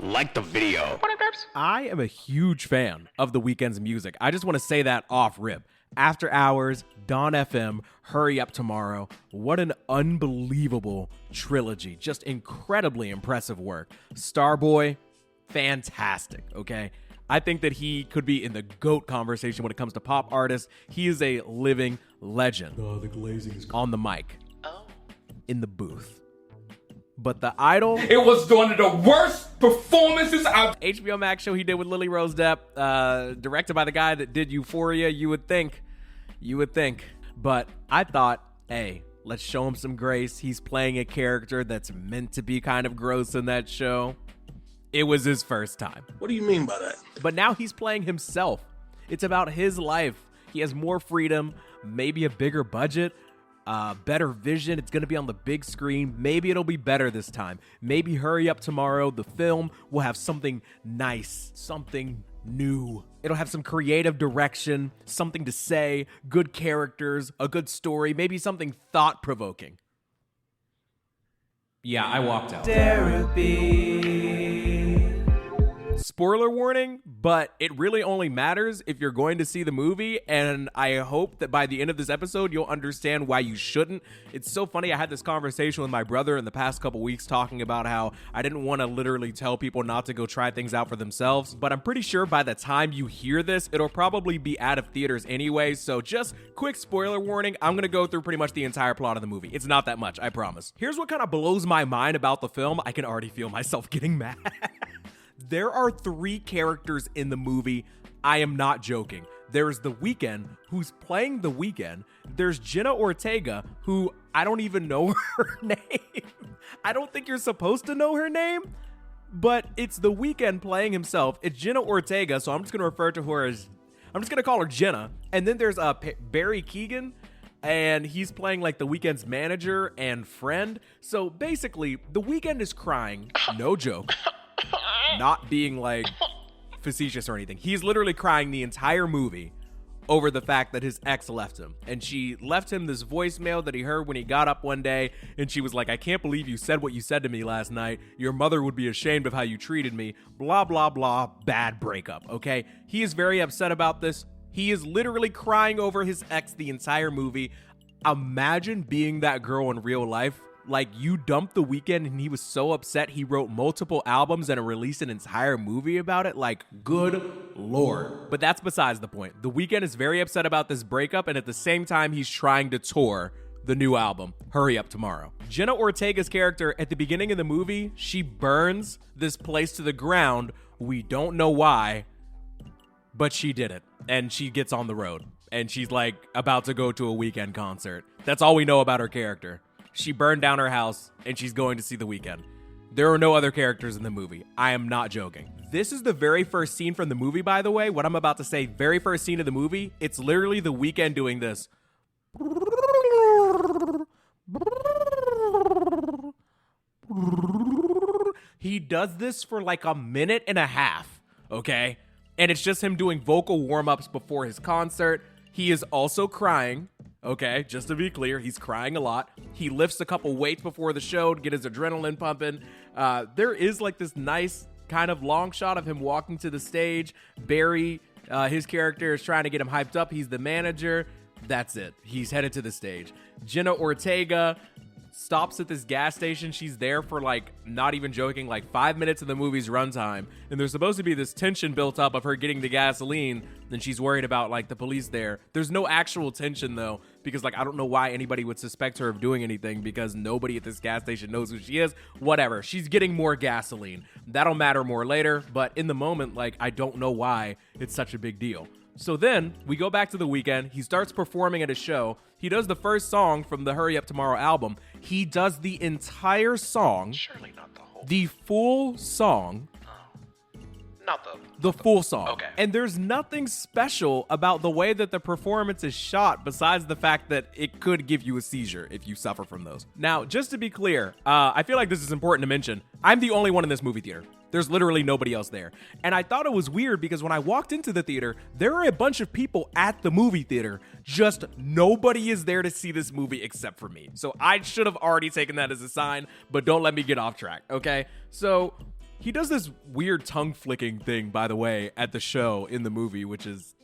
like the video. I am a huge fan of The Weeknd's music. I just want to say that off rip. After Hours, Dawn FM, Hurry Up Tomorrow. What an unbelievable trilogy. Just incredibly impressive work. Starboy, fantastic, okay? I think that he could be in the GOAT conversation when it comes to pop artists. He is a living legend. The glazing is on the mic. In the booth. But The Idol, It was one of the worst performances I've... HBO Max show he did with Lily Rose Depp, directed by the guy that did Euphoria, you would think. But I thought, hey, let's show him some grace. He's playing a character that's meant to be kind of gross in that show. It was his first time. What do you mean by that? But now he's playing himself. It's about his life. He has more freedom, maybe a bigger budget, better vision. It's going to be on the big screen. Maybe it'll be better this time. Maybe Hurry Up Tomorrow, the film, will have something nice, something new. It'll have some creative direction, something to say, good characters, a good story, maybe something thought-provoking. Yeah, I walked out. Derapy. Spoiler warning, but it really only matters if you're going to see the movie, and I hope that by the end of this episode, you'll understand why you shouldn't. It's so funny, I had this conversation with my brother in the past couple weeks talking about how I didn't want to literally tell people not to go try things out for themselves, but I'm pretty sure by the time you hear this, it'll probably be out of theaters anyway, so just quick spoiler warning, I'm going to go through pretty much the entire plot of the movie. It's not that much, I promise. Here's what kind of blows my mind about the film. I can already feel myself getting mad. There are 3 characters in the movie. I am not joking. There's The Weeknd, who's playing The Weeknd. There's Jenna Ortega, who I don't even know her name. I don't think you're supposed to know her name, but it's The Weeknd playing himself. It's Jenna Ortega, so I'm just going to refer to her as, I'm just going to call her Jenna. And then there's Barry Keoghan, and he's playing like The Weeknd's manager and friend. So basically, The Weeknd is crying, no joke. Not being like facetious or anything. He's literally crying the entire movie over the fact that his ex left him. And she left him this voicemail that he heard when he got up one day. And she was like, I can't believe you said what you said to me last night. Your mother would be ashamed of how you treated me. Blah, blah, blah. Bad breakup. Okay. He is very upset about this. He is literally crying over his ex the entire movie. Imagine being that girl in real life. Like, you dumped The Weeknd and he was so upset he wrote multiple albums and released an entire movie about it. Like, good Lord. But that's besides the point. The Weeknd is very upset about this breakup, and at the same time, he's trying to tour the new album, Hurry Up Tomorrow. Jenna Ortega's character, at the beginning of the movie, she burns this place to the ground. We don't know why, but she did it. And she gets on the road. And she's, like, about to go to a Weeknd concert. That's all we know about her character. She burned down her house, and she's going to see The Weeknd. There are no other characters in the movie. I am not joking. This is the very first scene from the movie, by the way. What I'm about to say, very first scene of the movie, it's literally The Weeknd doing this. He does this for like a minute and a half, okay? And it's just him doing vocal warm-ups before his concert. He is also crying. Okay, just to be clear, he's crying a lot. He lifts a couple weights before the show to get his adrenaline pumping. There is like this nice kind of long shot of him walking to the stage. Barry, his character, is trying to get him hyped up. He's the manager. That's it. He's headed to the stage. Jenna Ortega stops at this gas station. She's there for like, not even joking, like 5 minutes of the movie's runtime. And there's supposed to be this tension built up of her getting the gasoline. Then she's worried about like the police there. There's no actual tension though, because like, I don't know why anybody would suspect her of doing anything, because nobody at this gas station knows who she is. Whatever. She's getting more gasoline. That'll matter more later. But in the moment, like, I don't know why it's such a big deal. So then we go back to The Weeknd. He starts performing at a show. He does the first song from the Hurry Up Tomorrow album. He does the entire song. Surely not the whole. The full song. Not the full song. Okay. And there's nothing special about the way that the performance is shot besides the fact that it could give you a seizure if you suffer from those. Now, just to be clear, I feel like this is important to mention. I'm the only one in this movie theater. There's literally nobody else there. And I thought it was weird because when I walked into the theater, there are a bunch of people at the movie theater. Just nobody is there to see this movie except for me. So I should have already taken that as a sign, but don't let me get off track, okay? So He does this weird tongue flicking thing, by the way, at the show in the movie, which is,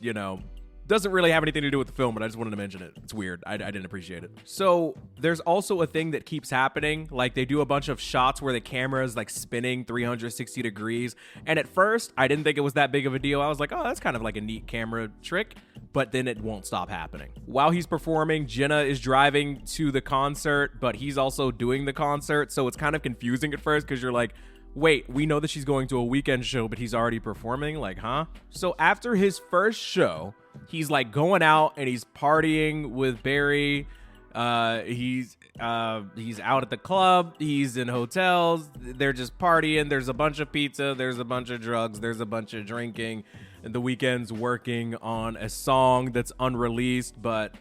doesn't really have anything to do with the film, but I just wanted to mention it. It's weird. I didn't appreciate it. So there's also a thing that keeps happening. Like, they do a bunch of shots where the camera is like spinning 360 degrees. And at first, I didn't think it was that big of a deal. I was like, oh, that's kind of like a neat camera trick. But then it won't stop happening. While he's performing, Jenna is driving to the concert, but he's also doing the concert. So it's kind of confusing at first because you're like, wait, we know that she's going to a Weeknd show, but he's already performing? Like, huh? So after his first show, he's like going out and he's partying with Barry. He's out at the club. He's in hotels. They're just partying. There's a bunch of pizza. There's a bunch of drugs. There's a bunch of drinking. And the Weeknd's working on a song that's unreleased, but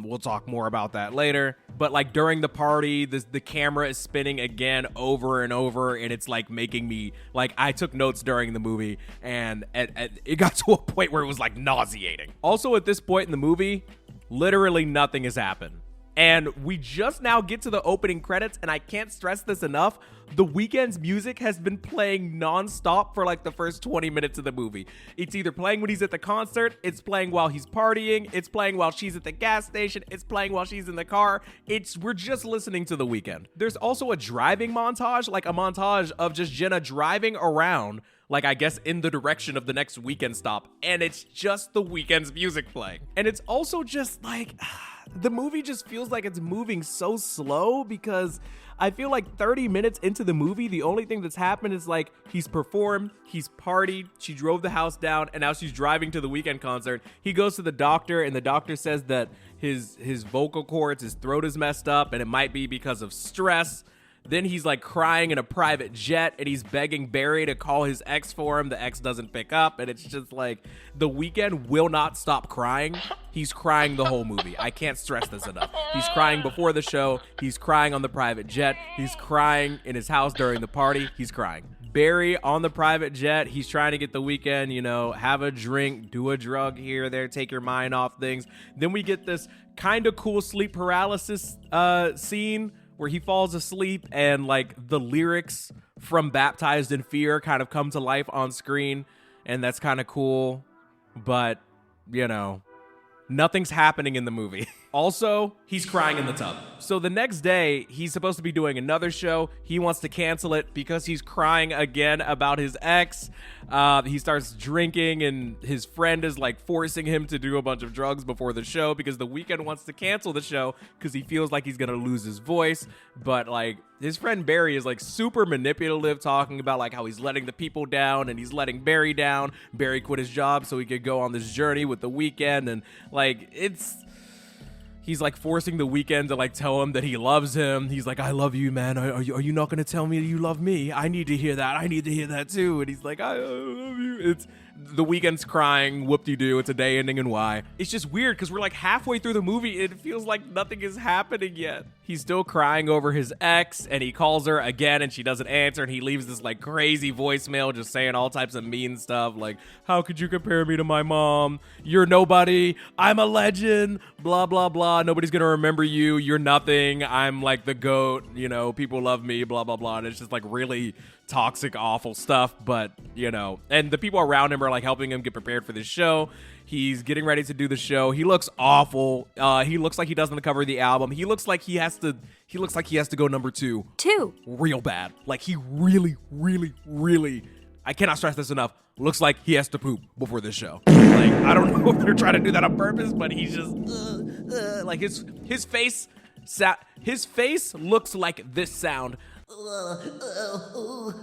we'll talk more about that later. But like during the party, the camera is spinning again over and over, and it's like making me like, I took notes during the movie, and it got to a point where it was like nauseating. Also, at this point in the movie, literally nothing has happened. And we just now get to the opening credits, and I can't stress this enough. The Weeknd's music has been playing nonstop for like the first 20 minutes of the movie. It's either playing when he's at the concert, it's playing while he's partying, it's playing while she's at the gas station, it's playing while she's in the car. We're just listening to the Weeknd. There's also a driving montage, like a montage of just Jenna driving around, like I guess in the direction of the next Weeknd stop, and it's just the Weeknd's music playing. And it's also just like, the movie just feels like it's moving so slow because I feel like 30 minutes into the movie, the only thing that's happened is like he's performed, he's partied, she drove the house down, and now she's driving to the Weeknd concert. He goes to the doctor, and the doctor says that his vocal cords, his throat is messed up, and it might be because of stress. Then he's like crying in a private jet, and he's begging Barry to call his ex for him. The ex doesn't pick up, and it's just like the Weeknd will not stop crying. He's crying the whole movie. I can't stress this enough. He's crying before the show. He's crying on the private jet. He's crying in his house during the party. He's crying. Barry on the private jet, he's trying to get the Weeknd, have a drink, do a drug here or there, take your mind off things. Then we get this kind of cool sleep paralysis scene where he falls asleep, and like the lyrics from Baptized in Fear kind of come to life on screen, and that's kind of cool, but nothing's happening in the movie. Also, he's crying in the tub. So the next day, he's supposed to be doing another show. He wants to cancel it because he's crying again about his ex. He starts drinking, and his friend is like forcing him to do a bunch of drugs before the show because the Weeknd wants to cancel the show because he feels like he's gonna lose his voice. But like his friend Barry is like super manipulative, talking about like how he's letting the people down and he's letting Barry down. Barry quit his job so he could go on this journey with the Weeknd, and like he's like forcing the Weeknd to like tell him that he loves him. He's like, I love you, man. Are you not going to tell me you love me? I need to hear that. I need to hear that too. And he's like, I love you. It's the Weeknd's crying. Whoop-de-doo. It's a day ending in Y. It's just weird because we're like halfway through the movie. It feels like nothing is happening yet. He's still crying over his ex, and he calls her again, and she doesn't answer, and he leaves this like crazy voicemail just saying all types of mean stuff like, how could you compare me to my mom? You're nobody. I'm a legend. Blah, blah, blah. Nobody's going to remember you. You're nothing. I'm like the GOAT. People love me. Blah, blah, blah. And it's just like really toxic, awful stuff. But, and the people around him are like helping him get prepared for this show. He's getting ready to do the show. He looks awful. He looks like he doesn't cover the album. He looks like he has to go number 2. Real bad. Like he really, really, really, I cannot stress this enough, looks like he has to poop before this show. Like, I don't know if they're trying to do that on purpose, but he's just like his face looks like this sound.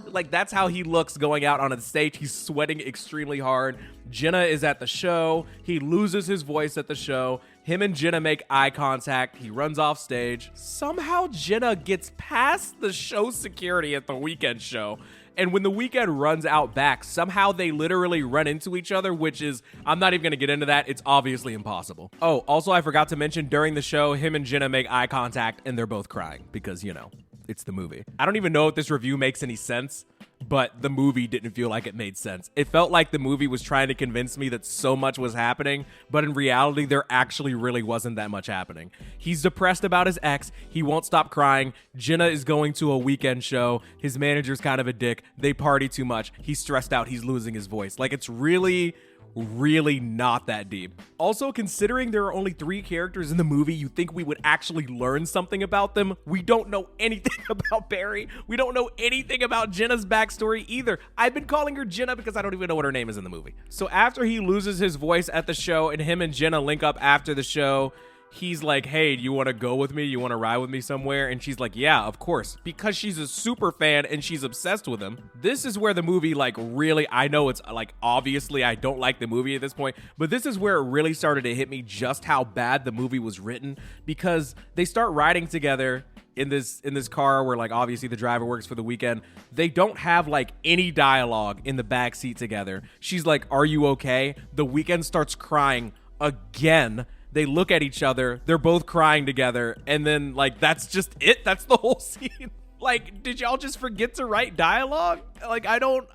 Like that's how he looks going out on the stage. He's sweating extremely hard. Jenna is at the show. He loses his voice at the show. Him and Jenna make eye contact. He runs off stage. Somehow Jenna gets past the show security at the Weeknd show. And when the Weeknd runs out back, somehow they literally run into each other, which is, I'm not even going to get into that. It's obviously impossible. Oh, also I forgot to mention during the show, him and Jenna make eye contact and they're both crying because, it's the movie. I don't even know if this review makes any sense. but the movie didn't feel like it made sense. It felt like the movie was trying to convince me that so much was happening, but in reality, there actually really wasn't that much happening. He's depressed about his ex. He won't stop crying. Jenna is going to a Weeknd show. His manager's kind of a dick. They party too much. He's stressed out. He's losing his voice. Like, it's really not that deep. Also, considering there are only 3 characters in the movie, you think we would actually learn something about them. We don't know anything about Barry. We don't know anything about Jenna's backstory either. I've been calling her Jenna because I don't even know what her name is in the movie. So after he loses his voice at the show and him and Jenna link up after the show, he's like, hey, do you want to go with me? You want to ride with me somewhere? And she's like, yeah, of course. Because she's a super fan and she's obsessed with him. This is where the movie, like, really, I know it's, like, obviously I don't like the movie at this point, but this is where it really started to hit me just how bad the movie was written, because they start riding together in this car where, like, obviously the driver works for the Weeknd. They don't have, like, any dialogue in the back seat together. She's like, are you okay? The Weeknd starts crying again. They look at each other, they're both crying together, and then, like, that's just it. That's the whole scene. Like, did y'all just forget to write dialogue? Like, I don't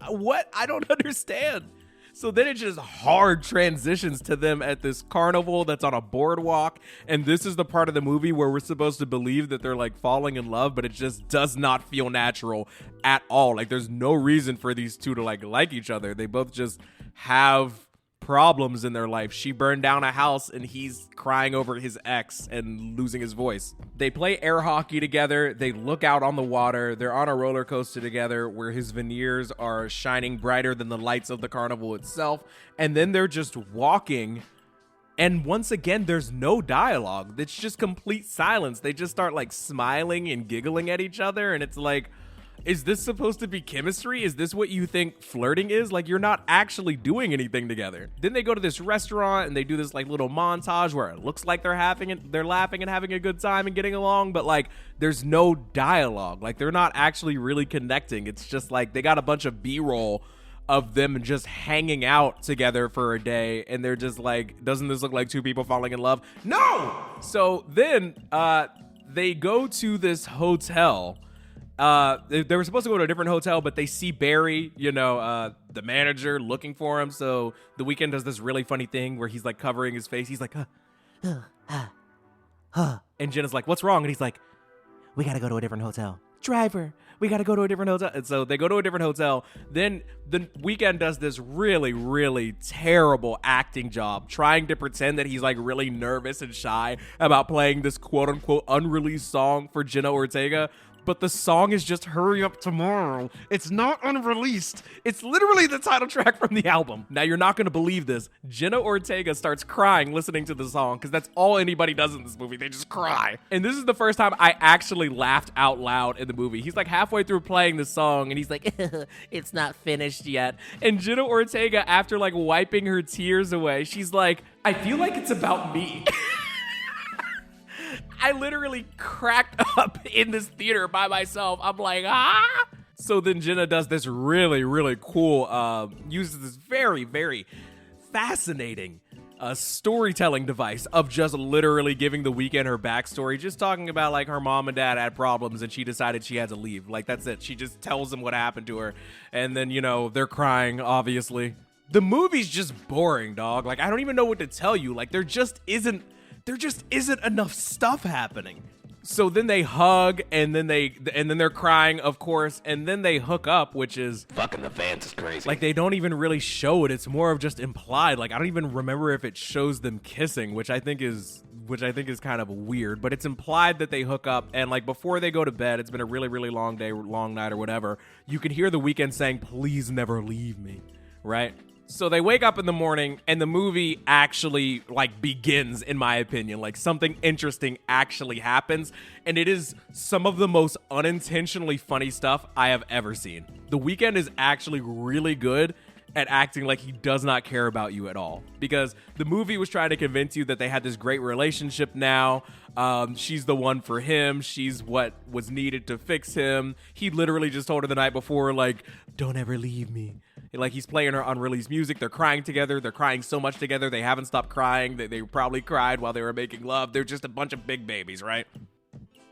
understand. So then it just hard transitions to them at this carnival that's on a boardwalk, and this is the part of the movie where we're supposed to believe that they're, like, falling in love, but it just does not feel natural at all. Like, there's no reason for these two to, like each other. They both just have problems in their life. She burned down a house and he's crying over his ex and losing his voice. They play air hockey together. They look out on the water. They're on a roller coaster together where his veneers are shining brighter than the lights of the carnival itself. And then they're just walking. And once again, there's no dialogue. It's just complete silence. They just start, like, smiling and giggling at each other. And it's like, is this supposed to be chemistry? Is this what you think flirting is? Like, you're not actually doing anything together. Then they go to this restaurant and they do this, like, little montage where it looks like they're laughing and having a good time and getting along, but, like, there's no dialogue. Like, they're not actually really connecting. It's just like they got a bunch of B-roll of them just hanging out together for a day, and they're just like, doesn't this look like 2 people falling in love? No! So then they go to this hotel. They were supposed to go to a different hotel, but they see Barry, the manager, looking for him. So the Weeknd does this really funny thing where he's, like, covering his face. He's like, and Jenna's like, what's wrong? And he's like, we got to go to a different hotel. Driver, we got to go to a different hotel. And so they go to a different hotel. Then the Weeknd does this really, really terrible acting job trying to pretend that he's, like, really nervous and shy about playing this quote unquote unreleased song for Jenna Ortega. But the song is just Hurry Up Tomorrow. It's not unreleased. It's literally the title track from the album. Now, you're not going to believe this. Jenna Ortega starts crying listening to the song because that's all anybody does in this movie. They just cry. And this is the first time I actually laughed out loud in the movie. He's, like, halfway through playing the song and he's like, it's not finished yet. And Jenna Ortega, after, like, wiping her tears away, she's like, I feel like it's about me. I literally cracked up in this theater by myself. I'm like, ah! So then Jenna does this really, really cool, uses this very, very fascinating storytelling device of just literally giving the Weeknd her backstory, just talking about, like, her mom and dad had problems and she decided she had to leave. Like, that's it. She just tells them what happened to her. And then, they're crying, obviously. The movie's just boring, dog. Like, I don't even know what to tell you. Like, there just isn't enough stuff happening. So then they hug, and then they're crying, of course, and then they hook up, which is Fucking the fans is crazy. like they don't even really show it. It's more of just implied. Like, I don't even remember if it shows them kissing, which I think is kind of weird, but it's implied that they hook up, and, like, before they go to bed, it's been a really, really long day, long night or whatever, you can hear the Weeknd saying, please never leave me, right? So they wake up in the morning and the movie actually, like, begins, in my opinion. Like, something interesting actually happens, and it is some of the most unintentionally funny stuff I have ever seen. The Weeknd is actually really good at acting like he does not care about you at all, because the movie was trying to convince you that they had this great relationship now. She's the one for him. She's what was needed to fix him. He literally just told her the night before, like, don't ever leave me. Like, he's playing her unreleased music. They're crying together. They're crying so much together. They haven't stopped crying. They probably cried while they were making love. They're just a bunch of big babies, right?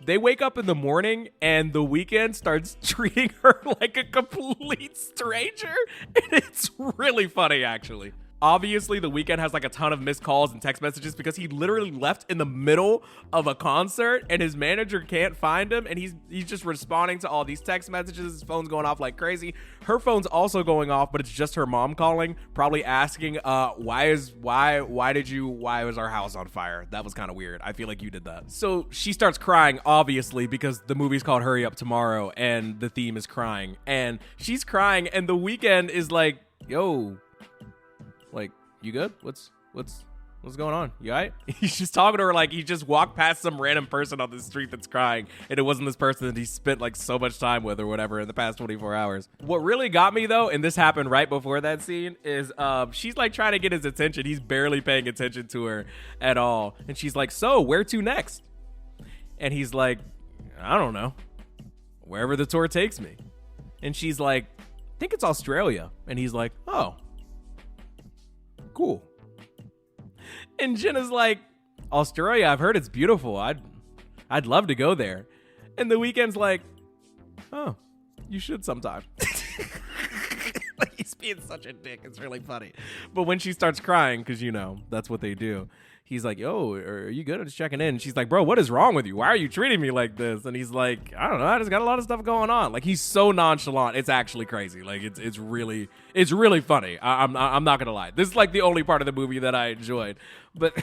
They wake up in the morning and The Weeknd starts treating her like a complete stranger. And it's really funny, actually. Obviously, The Weeknd has like a ton of missed calls and text messages because he literally left in the middle of a concert and his manager can't find him, and he's just responding to all these text messages. His phone's going off like crazy. Her phone's also going off, but it's just her mom calling, probably asking, why was our house on fire? That was kind of weird. I feel like you did that. So she starts crying, obviously, because the movie's called Hurry Up Tomorrow and the theme is crying. And she's crying and The Weeknd is like, yo, like, you good? What's going on? You all right? He's just talking to her like he just walked past some random person on the street that's crying, and it wasn't this person that he spent like so much time with or whatever in the past 24 hours. What really got me though, and this happened right before that scene, is she's like trying to get his attention. He's barely paying attention to her at all. And she's like, so where to next? And he's like, I don't know. Wherever the tour takes me. And she's like, I think it's Australia. And he's like, oh, cool. And Jenna's like, Australia, I've heard it's beautiful. I'd love to go there. And The Weeknd's like, oh, you should sometime. Like, he's being such a dick. It's really funny. But when she starts crying, because, you know, that's what they do, he's like, yo, are you good? I'm just checking in. And she's like, bro, what is wrong with you? Why are you treating me like this? And he's like, I don't know. I just got a lot of stuff going on. Like, he's so nonchalant. It's actually crazy. Like, it's really funny. I'm not going to lie. This is like the only part of the movie that I enjoyed. But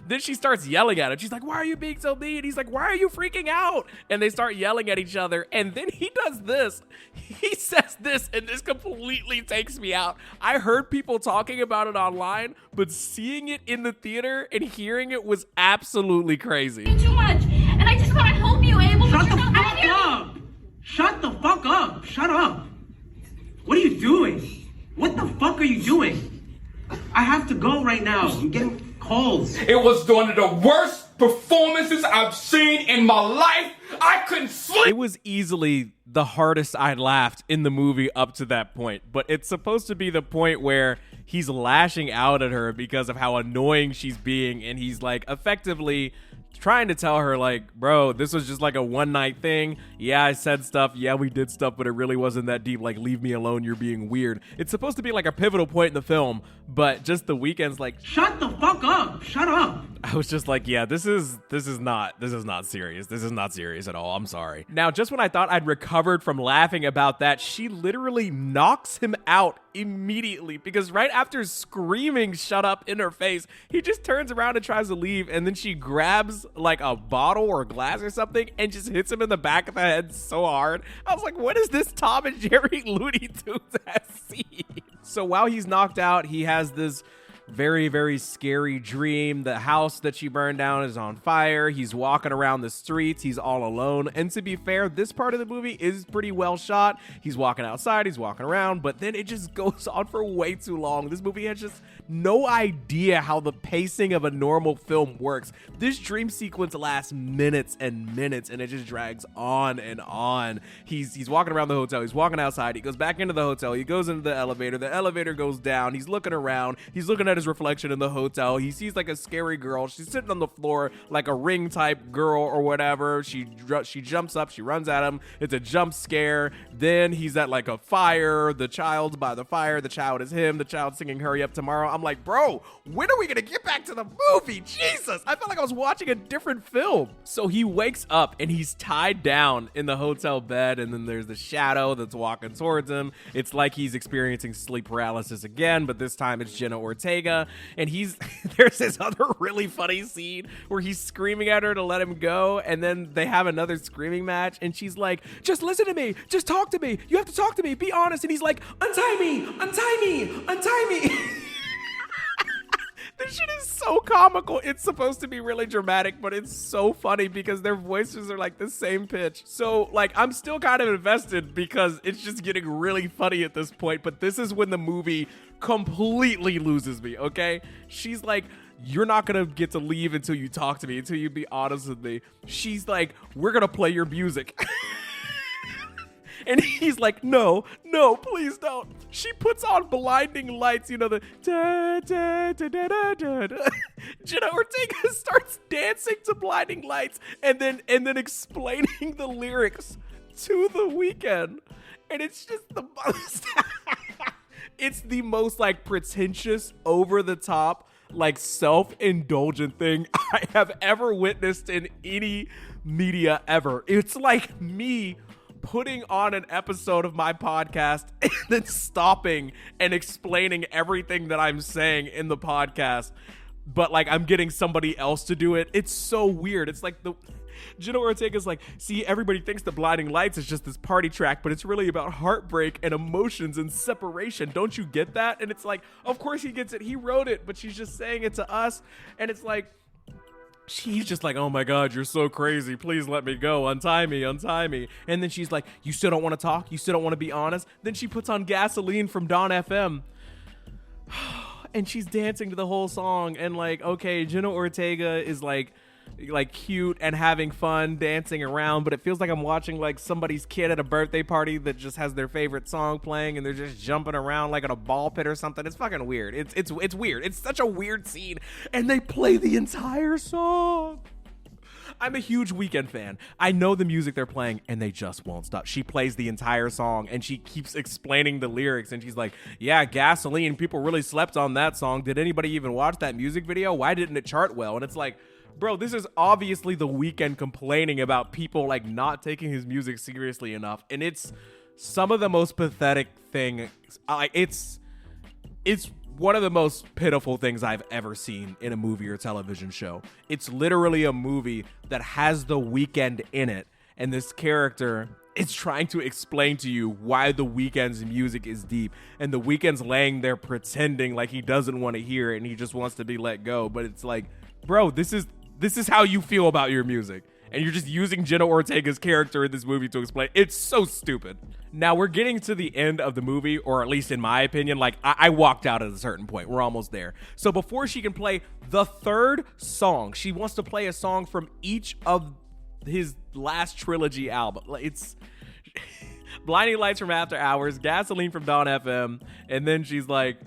then she starts yelling at him. She's like, why are you being so mean? He's like, why are you freaking out? And they start yelling at each other. And then he does this. He says this, and this completely takes me out. I heard people talking about it online, but seeing it in the theater and hearing it was absolutely crazy. Too much, and I just want to help you, Abel. Shut the fuck up! Shut the fuck up! Shut up! What are you doing? What the fuck are you doing? I have to go right now. I'm getting calls. It was one of the worst performances I've seen in my life. I couldn't sleep. It was easily the hardest I'd laughed in the movie up to that point, but it's supposed to be the point where he's lashing out at her because of how annoying she's being, and he's like effectively trying to tell her like, bro, this was just like a one night thing. Yeah, I said stuff. Yeah, we did stuff, but it really wasn't that deep. Like, leave me alone. You're being weird. It's supposed to be like a pivotal point in the film, but just The Weeknd's like, shut the fuck up. Shut up. I was just like, yeah, this is not serious. This is not serious at all. I'm sorry. Now, just when I thought I'd recovered from laughing about that, she literally knocks him out immediately, because right after screaming shut up in her face, he just turns around and tries to leave, and then she grabs like a bottle or a glass or something and just hits him in the back of the head so hard. I was like, what is this Tom and Jerry Looney Tunes scene? So while he's knocked out, he has this very, very scary dream. The house that she burned down is on fire. He's walking around the streets. He's all alone. And to be fair, this part of the movie is pretty well shot. He's walking outside. He's walking around. But then it just goes on for way too long. This movie has just no idea how the pacing of a normal film works. This dream sequence lasts minutes and minutes, and it just drags on and on. He's walking around the hotel. He's walking outside. He goes back into the hotel. He goes into the elevator. The elevator goes down. He's looking around. He's looking at his reflection in the hotel. He sees like a scary girl. She's sitting on the floor like a ring type girl or whatever. She jumps up. She runs at him. It's a jump scare. Then he's at like a fire. The child's by the fire. The child is him. The child singing Hurry Up Tomorrow. I'm like, bro, when are we gonna get back to the movie? Jesus, I felt like I was watching a different film. So he wakes up and he's tied down in the hotel bed, and then there's the shadow that's walking towards him. It's like he's experiencing sleep paralysis again, but this time it's Jenna Ortega. And there's this other really funny scene where he's screaming at her to let him go, and then they have another screaming match, and she's like, just listen to me, just talk to me, you have to talk to me, be honest. And he's like, untie me, untie me, untie me. This shit is so comical. It's supposed to be really dramatic, but it's so funny because their voices are like the same pitch. So like, I'm still kind of invested because it's just getting really funny at this point, but this is when the movie completely loses me, okay? She's like, you're not gonna get to leave until you talk to me, until you be honest with me. She's like, we're gonna play your music. And he's like, no, please don't. She puts on blinding lights, you know, the da da da da da da da. Jenna Ortega starts dancing to blinding lights and then explaining the lyrics to The Weeknd. And it's just the most it's the most like pretentious, over the top, like self-indulgent thing I have ever witnessed in any media ever. It's like me putting on an episode of my podcast and then stopping and explaining everything that I'm saying in the podcast, but like I'm getting somebody else to do it. It's so weird. It's like Jenna Ortega's like, see, everybody thinks the Blinding Lights is just this party track, but it's really about heartbreak and emotions and separation. Don't you get that? And it's like, of course he gets it. He wrote it, but she's just saying it to us. And it's like, she's just like, oh my God, you're so crazy. Please let me go. Untie me, untie me. And then she's like, you still don't want to talk? You still don't want to be honest? Then she puts on Gasoline from Dawn FM. And she's dancing to the whole song. And like, okay, Jenna Ortega is like cute and having fun dancing around, but it feels like I'm watching like somebody's kid at a birthday party that just has their favorite song playing and they're just jumping around like in a ball pit or something. It's fucking weird. It's weird. It's such a weird scene, and they play the entire song. I'm a huge Weeknd fan. I know the music they're playing and they just won't stop. She plays the entire song and she keeps explaining the lyrics, and she's like, yeah, Gasoline, people really slept on that song. Did anybody even watch that music video? Why didn't it chart well? And it's like, bro, this is obviously The Weeknd complaining about people like not taking his music seriously enough, and it's some of the most pathetic thing. It's one of the most pitiful things I've ever seen in a movie or television show. It's literally a movie that has The Weeknd in it, and this character is trying to explain to you why The Weeknd's music is deep, and The Weeknd's laying there pretending like he doesn't want to hear it and he just wants to be let go. But it's like, bro, this is how you feel about your music, and you're just using Jenna Ortega's character in this movie to explain. It's so stupid. Now we're getting to the end of the movie, or at least in my opinion, like I walked out at a certain point. We're almost there. So before she can play the third song, she wants to play a song from each of his last trilogy album. It's Blinding Lights from After Hours, Gasoline from Dawn FM, and then she's like,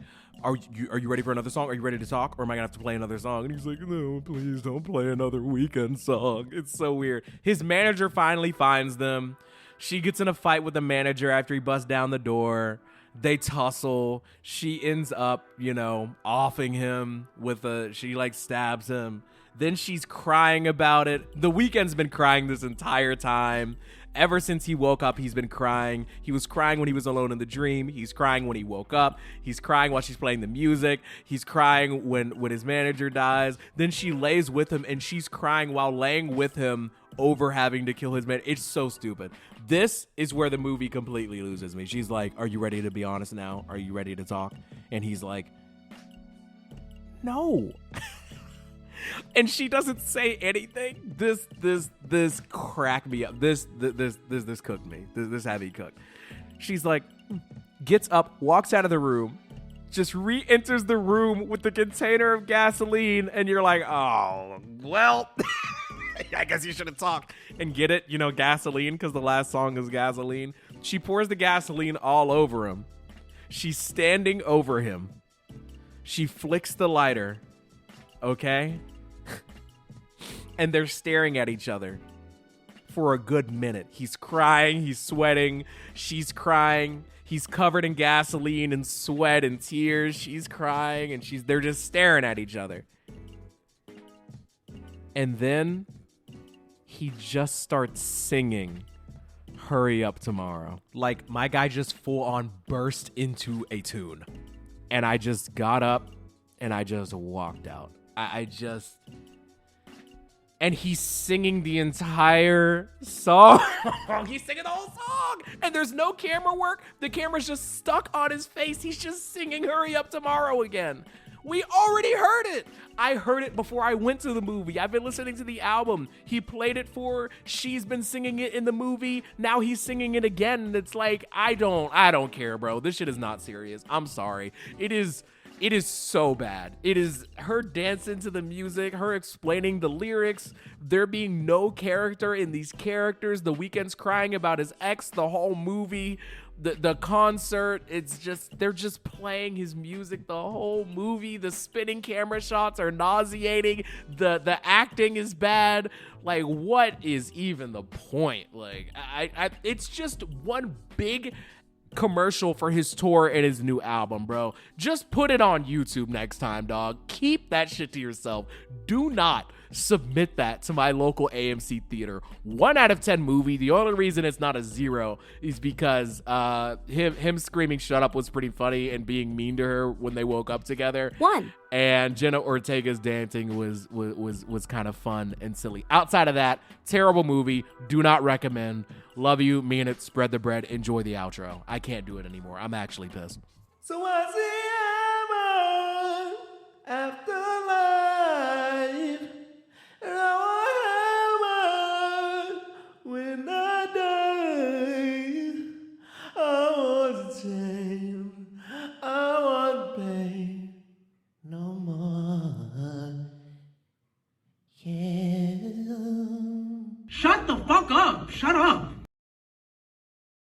Are you ready for another song? Are you ready to talk? Or am I going to have to play another song? And he's like, no, please don't play another Weeknd song. It's so weird. His manager finally finds them. She gets in a fight with the manager after he busts down the door. They tussle. She ends up, offing him she like stabs him. Then she's crying about it. The Weeknd's been crying this entire time. Ever since he woke up, he's been crying. He was crying when he was alone in the dream. He's crying when he woke up. He's crying while she's playing the music. He's crying when his manager dies. Then she lays with him, and she's crying while laying with him over having to kill his man. It's so stupid. This is where the movie completely loses me. She's like, are you ready to be honest now? Are you ready to talk? And he's like, no. And she doesn't say anything. This cracked me up. This cooked me. This had me cooked. She's like, gets up, walks out of the room, just re-enters the room with the container of gasoline, and you're like, oh, well, I guess you should have talked. And get it, gasoline, because the last song is Gasoline. She pours the gasoline all over him. She's standing over him. She flicks the lighter. Okay? And they're staring at each other for a good minute. He's crying, he's sweating, she's crying, he's covered in gasoline and sweat and tears, she's crying, and they're just staring at each other. And then he just starts singing Hurry Up Tomorrow. Like, my guy just full on burst into a tune. And I just got up and I just walked out. And he's singing the entire song. He's singing the whole song. And there's no camera work. The camera's just stuck on his face. He's just singing Hurry Up Tomorrow again. We already heard it. I heard it before I went to the movie. I've been listening to the album. He played it for her. She's been singing it in the movie. Now he's singing it again. And it's like, I don't care, bro. This shit is not serious. I'm sorry. It is It is so bad. It is her dancing to the music, her explaining the lyrics, there being no character in these characters, The Weeknd's crying about his ex the whole movie, the concert, it's just, they're just playing his music the whole movie. The spinning camera shots are nauseating. The acting is bad. Like, what is even the point? Like, it's just one big commercial for his tour and his new album, bro. Just put it on YouTube next time, dog. Keep that shit to yourself. Do not submit that to my local AMC theater. 1 out of 10 movie. The only reason it's not a 0 is because him screaming "shut up" was pretty funny, and being mean to her when they woke up together. 1. And Jenna Ortega's dancing was kind of fun and silly. Outside of that, terrible movie. Do not recommend. Love you, mean it, spread the bread, enjoy the outro. I can't do it anymore. I'm actually pissed. So what's the after life? And I want when I die. I want to change. I want pain no more. Yeah. Shut the fuck up. Shut up.